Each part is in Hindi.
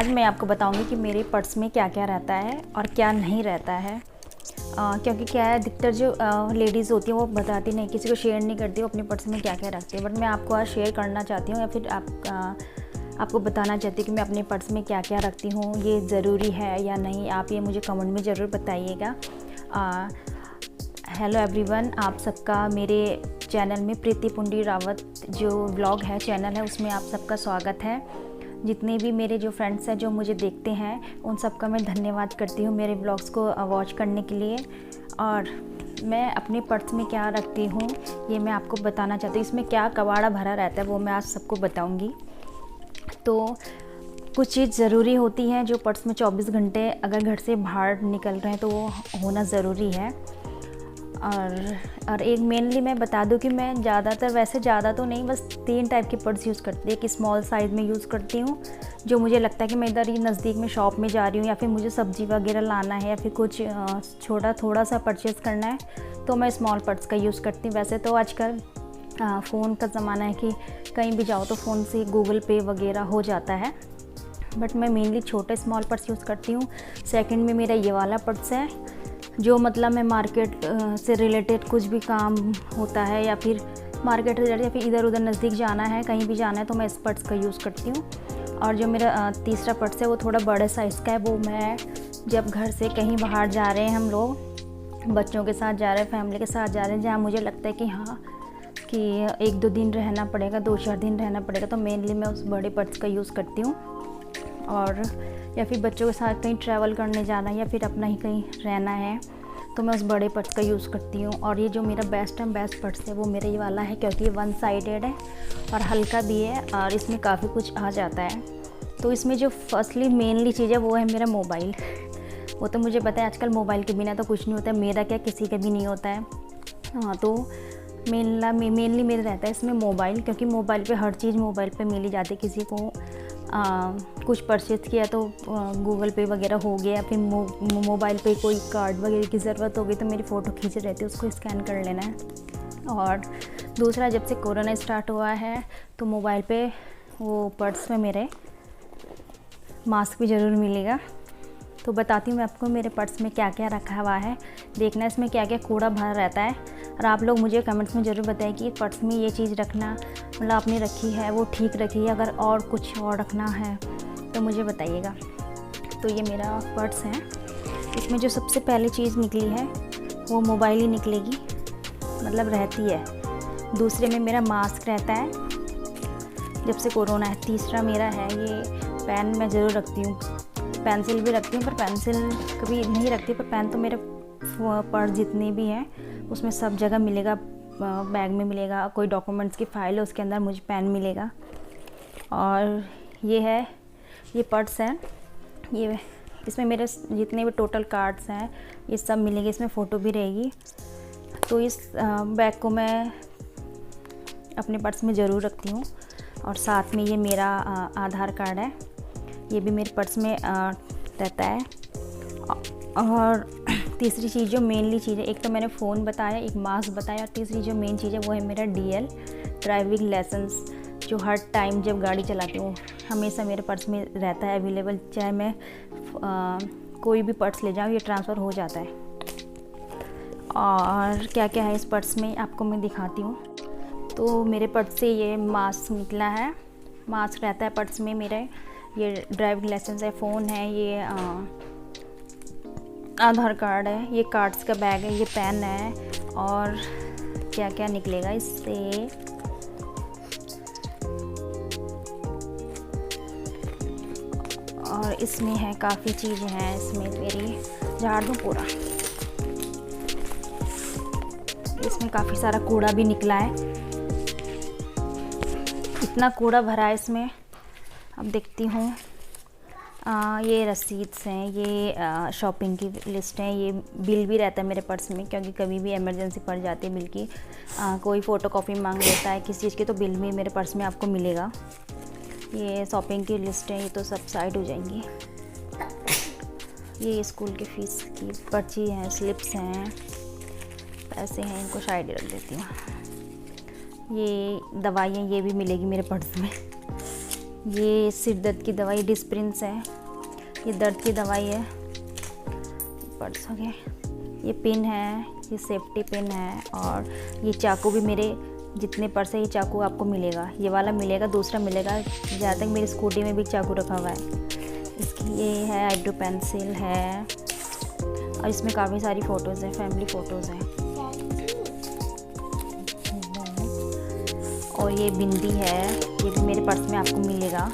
आज मैं आपको बताऊंगी कि मेरे पर्स में क्या क्या रहता है और क्या नहीं रहता है। क्योंकि क्या है, अधिकतर जो लेडीज़ होती हैं वो बताती नहीं, किसी को शेयर नहीं करती वो अपने पर्स में क्या क्या रखती है। बट मैं आपको आज शेयर करना चाहती हूँ या फिर आपको बताना चाहती हूँ कि मैं अपने पर्स में क्या क्या रखती हूँ, ये ज़रूरी है या नहीं। आप ये मुझे कमेंट में ज़रूर बताइएगा। हेलो एवरीवन, आप सबका मेरे चैनल में प्रीति पुंडी रावत जो ब्लॉग है, चैनल है, उसमें आप सबका स्वागत है। जितने भी मेरे जो फ्रेंड्स हैं जो मुझे देखते हैं उन सबका मैं धन्यवाद करती हूँ मेरे ब्लॉग्स को वॉच करने के लिए। और मैं अपने पर्स में क्या रखती हूँ ये मैं आपको बताना चाहती हूँ। इसमें क्या कबाड़ा भरा रहता है वो मैं आज सबको बताऊँगी। तो कुछ चीज़ ज़रूरी होती हैं जो पर्स में 24 घंटे अगर घर से बाहर निकल रहे हैं तो वो होना ज़रूरी है। और एक मेनली मैं बता दूं कि मैं ज़्यादातर, वैसे ज़्यादा तो नहीं, बस 3 टाइप के पर्स यूज़ करती हूँ। एक स्मॉल साइज़ में यूज़ करती हूँ, जो मुझे लगता है कि मैं इधर ही नज़दीक में शॉप में जा रही हूँ या फिर मुझे सब्ज़ी वगैरह लाना है या फिर कुछ थोड़ा सा परचेज़ करना है तो मैं स्मॉल पर्स का यूज़ करती हूँ। वैसे तो आजकल फ़ोन का ज़माना है कि कहीं भी जाओ तो फ़ोन से गूगल पे वगैरह हो जाता है, बट मैं मेनली छोटे स्मॉल पर्स यूज़ करती हूँ। सेकंड में मेरा ये वाला पर्स है जो मतलब मैं मार्केट से रिलेटेड कुछ भी काम होता है या फिर मार्केट रिलेटेड या फिर इधर उधर नज़दीक जाना है, कहीं भी जाना है तो मैं इस पर्स का यूज़ करती हूँ। और जो मेरा तीसरा पर्स है वो थोड़ा बड़े साइज़ का है। वो मैं जब घर से कहीं बाहर जा रहे हैं, हम लोग बच्चों के साथ जा रहे हैं, फैमिली के साथ जा रहे हैं, जहाँ मुझे लगता है कि हाँ कि 1-2 दिन रहना पड़ेगा, 2-4 दिन रहना पड़ेगा, तो मेनली मैं उस बड़े पर्स का यूज़ करती हूँ। और या फिर बच्चों के साथ कहीं ट्रैवल करने जाना है या फिर अपना ही कहीं रहना है तो मैं उस बड़े पर्स का यूज़ करती हूँ। और ये जो मेरा बेस्ट पर्स है वो मेरा ये वाला है, क्योंकि ये 1 साइडेड है और हल्का भी है और इसमें काफ़ी कुछ आ जाता है। तो इसमें जो फर्स्टली मेनली चीज़ है वो है मेरा मोबाइल। वो तो मुझे पता है आजकल मोबाइल के बिना तो कुछ नहीं होता है, मेरा क्या किसी का भी नहीं होता है। हाँ, तो मेनली मेरा रहता है इसमें मोबाइल, क्योंकि मोबाइल पे हर चीज़ मोबाइल पे मिल ही जाती है। किसी को कुछ परचेज़ किया तो गूगल पे वगैरह हो गया, फिर मोबाइल पे कोई कार्ड वगैरह की ज़रूरत हो गई तो मेरी फ़ोटो खींच रहती है, उसको स्कैन कर लेना है। और दूसरा, जब से कोरोना स्टार्ट हुआ है तो मोबाइल पे वो पर्स में मेरे मास्क भी ज़रूर मिलेगा। तो बताती हूँ मैं आपको मेरे पर्स में क्या क्या रखा हुआ है। देखना इसमें क्या क्या कूड़ा भरा रहता है और आप लोग मुझे कमेंट्स में ज़रूर बताइए कि पर्स में ये चीज़ रखना मतलब आपने रखी है वो ठीक रखी है, अगर और कुछ और रखना है तो मुझे बताइएगा। तो ये मेरा पर्स है, इसमें जो सबसे पहली चीज़ निकली है वो मोबाइल ही निकलेगी, मतलब रहती है। दूसरे में मेरा मास्क रहता है जब से कोरोना है। तीसरा मेरा है ये पेन, मैं ज़रूर रखती हूँ। पेंसिल भी रखती हूँ पर पेंसिल कभी नहीं रखती, पर पेन तो मेरे पर्स जितने भी हैं उसमें सब जगह मिलेगा, बैग में मिलेगा, कोई डॉक्यूमेंट्स की फ़ाइल है उसके अंदर मुझे पेन मिलेगा। और ये है, ये पर्स है, ये इसमें मेरे जितने भी टोटल कार्ड्स हैं ये सब मिलेंगे, इसमें फ़ोटो भी रहेगी। तो इस बैग को मैं अपने पर्स में ज़रूर रखती हूँ। और साथ में ये मेरा आधार कार्ड है, ये भी मेरे पर्स में रहता है। और तीसरी चीज़ जो मेनली चीज़ है, एक तो मैंने फ़ोन बताया, एक मास्क बताया, और तीसरी जो मेन चीज़ है वो है मेरा DL ड्राइविंग लाइसेंस, जो हर टाइम जब गाड़ी चलाती हूँ हमेशा मेरे पर्स में रहता है अवेलेबल। चाहे मैं कोई भी पर्स ले जाऊँ ये ट्रांसफ़र हो जाता है। और क्या क्या है इस पर्स में आपको मैं दिखाती हूँ। तो मेरे पर्स से ये मास्क निकला है, मास्क रहता है पर्स में मेरे। ये ड्राइविंग लाइसेंस है, फ़ोन है, ये आधार कार्ड है, ये कार्ड्स का बैग है, ये पेन है। और क्या क्या निकलेगा इससे, और इसमें है काफ़ी चीज़ें हैं। इसमें मेरी झाड़ दूँ पूरा, इसमें काफ़ी सारा कूड़ा भी निकला है, इतना कूड़ा भरा है इसमें। अब देखती हूँ, ये रसीद्स हैं, ये शॉपिंग की लिस्ट है, ये बिल भी रहता है मेरे पर्स में, क्योंकि कभी भी इमरजेंसी पड़ जाती है बिल की। कोई फ़ोटोकॉपी मांग लेता है किसी चीज़ की तो बिल भी मेरे पर्स में आपको मिलेगा। ये शॉपिंग की लिस्ट है, ये तो सब साइड हो जाएंगी। ये स्कूल की फ़ीस की पर्ची है, स्लिप्स हैं, पैसे हैं, इनको साइड रख देती हूँ। ये दवाइयाँ ये भी मिलेगी मेरे पर्स में। ये सिर दर्द की दवाई डिस्प्रिंस है, ये दर्द की दवाई है। पर्स हो गया, ये पिन है, ये सेफ्टी पिन है। और ये चाकू भी, मेरे जितने पर्स है ये चाकू आपको मिलेगा, ये वाला मिलेगा, दूसरा मिलेगा। जहाँ तक मेरी स्कूटी में भी चाकू रखा हुआ है। इसकी ये है आईब्रो पेंसिल है, और इसमें काफ़ी सारी फ़ोटोज़ हैं, फैमिली फ़ोटोज़ हैं। और ये बिंदी है, ये भी मेरे पर्स में आपको मिलेगा।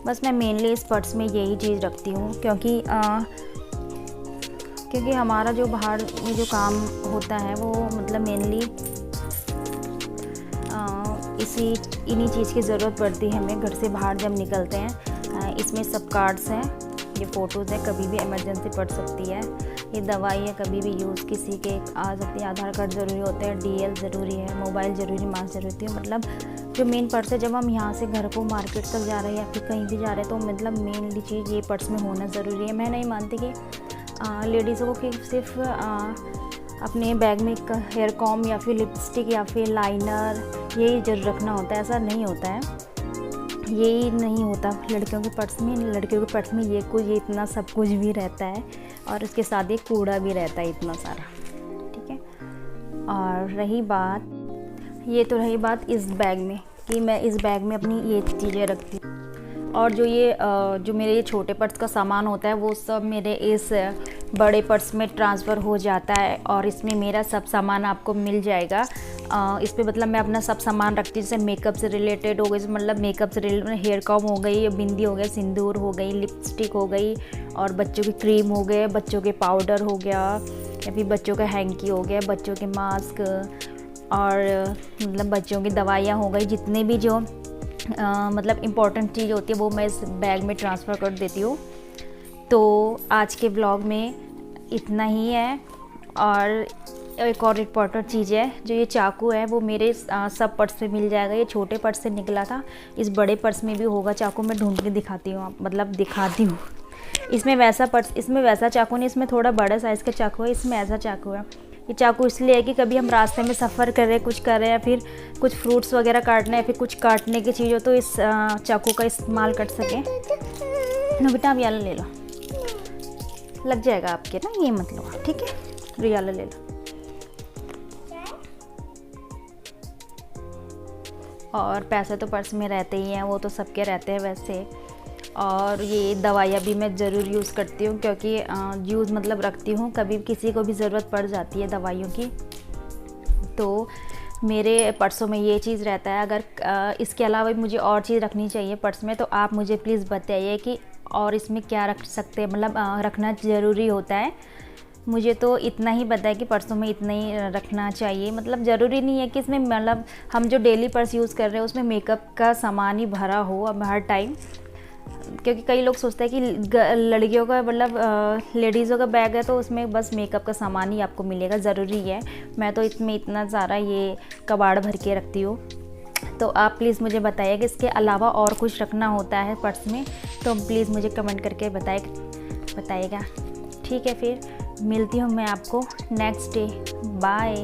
बस मैं मेनली इस पर्स में यही चीज़ रखती हूँ, क्योंकि हमारा जो बाहर में जो काम होता है वो मतलब मेनली इन्हीं चीज़ की ज़रूरत पड़ती है हमें घर से बाहर जब निकलते हैं। इसमें सब कार्ड्स हैं, ये फ़ोटोज़ हैं, कभी भी इमरजेंसी पड़ सकती है। ये दवाई है, कभी भी यूज़ किसी के आ सकती है। आधार कार्ड ज़रूरी होते हैं, DL ज़रूरी है, मोबाइल ज़रूरी, मास्क ज़रूरी होती है। मतलब जो मेन पर्स है, जब हम यहाँ से घर को मार्केट तक जा रहे हैं या फिर कहीं भी जा रहे हैं, तो मतलब मेनली चीज़ ये पर्स में होना ज़रूरी है। मैं नहीं मानती कि लेडीज़ों को सिर्फ अपने बैग में हेयर कॉम या फिर लिपस्टिक या फिर लाइनर यही जरूर रखना होता है, ऐसा नहीं होता है। यही नहीं होता लड़कियों के पर्स में। लड़कियों के पर्स में ये इतना सब कुछ भी रहता है, और उसके साथ ये कूड़ा भी रहता है इतना सारा, ठीक है। और रही बात इस बैग में, कि मैं इस बैग में अपनी ये चीज़ें रखती हूँ। और जो मेरे ये छोटे पर्स का सामान होता है वो सब मेरे इस बड़े पर्स में ट्रांसफ़र हो जाता है, और इसमें मेरा सब सामान आपको मिल जाएगा। इस पे मतलब मैं अपना सब सामान रखती हूँ, जैसे मेकअप से रिलेटेड हो गई, मतलब मेकअप से रिलेटेड हेयर कॉम हो गई, बिंदी हो गया, सिंदूर हो गई, लिपस्टिक हो गई, और बच्चों की क्रीम हो गए, बच्चों के पाउडर हो गया, या फिर बच्चों का हैंकी हो गया, बच्चों के मास्क, और मतलब बच्चों की दवाइयाँ हो गई। जितने भी जो मतलब इम्पॉर्टेंट चीज़ होती है वो मैं इस बैग में ट्रांसफ़र कर देती हूँ। तो आज के ब्लॉग में इतना ही है। और एक और इम्पॉर्टेंट चीज़ है, जो ये चाकू है वो मेरे सब पर्स में मिल जाएगा। ये छोटे पर्स से निकला था, इस बड़े पर्स में भी होगा चाकू। मैं ढूंढ के दिखाती हूँ, मतलब दिखाती हूँ। इसमें वैसा चाकू नहीं, इसमें थोड़ा बड़ा साइज़ का चाकू है, इसमें ऐसा चाकू है। ये चाकू इसलिए है कि कभी हम रास्ते में सफ़र कर रहे हैं, कुछ कर रहे हैं, या फिर कुछ फ्रूट्स वगैरह काटना है, या फिर कुछ काटने की चीज़ हो, तो इस चाकू का इस्तेमाल कर सकें। नो बेटा, अब याला ले लो, लग जाएगा आपके ना, ये मत लो, ठीक है। रियाला ले लो। और पैसे तो पर्स में रहते ही हैं, वो तो सबके रहते हैं वैसे। और ये दवाइयाँ भी मैं ज़रूर यूज़ करती हूँ, क्योंकि यूज़ मतलब रखती हूँ, कभी किसी को भी ज़रूरत पड़ जाती है दवाइयों की। तो मेरे पर्सों में ये चीज़ रहता है। अगर इसके अलावा मुझे और चीज़ रखनी चाहिए पर्स में, तो आप मुझे प्लीज़ बताइए कि और इसमें क्या रख सकते हैं, मतलब रखना ज़रूरी होता है। मुझे तो इतना ही पता है कि पर्सों में इतना ही रखना चाहिए। मतलब ज़रूरी नहीं है कि इसमें, मतलब हम जो डेली पर्स यूज़ कर रहे हैं उसमें मेकअप का सामान ही भरा हो अब हर टाइम। क्योंकि कई लोग सोचते हैं कि लड़कियों का मतलब लेडीज़ों का बैग है तो उसमें बस मेकअप का सामान ही आपको मिलेगा, ज़रूरी है। मैं तो इसमें इतना सारा ये कबाड़ भर के रखती हूँ। तो आप प्लीज़ मुझे बताइए कि इसके अलावा और कुछ रखना होता है पर्स में, तो प्लीज़ मुझे कमेंट करके बताइएगा। ठीक है, फिर मिलती हूँ मैं आपको नेक्स्ट डे। बाय।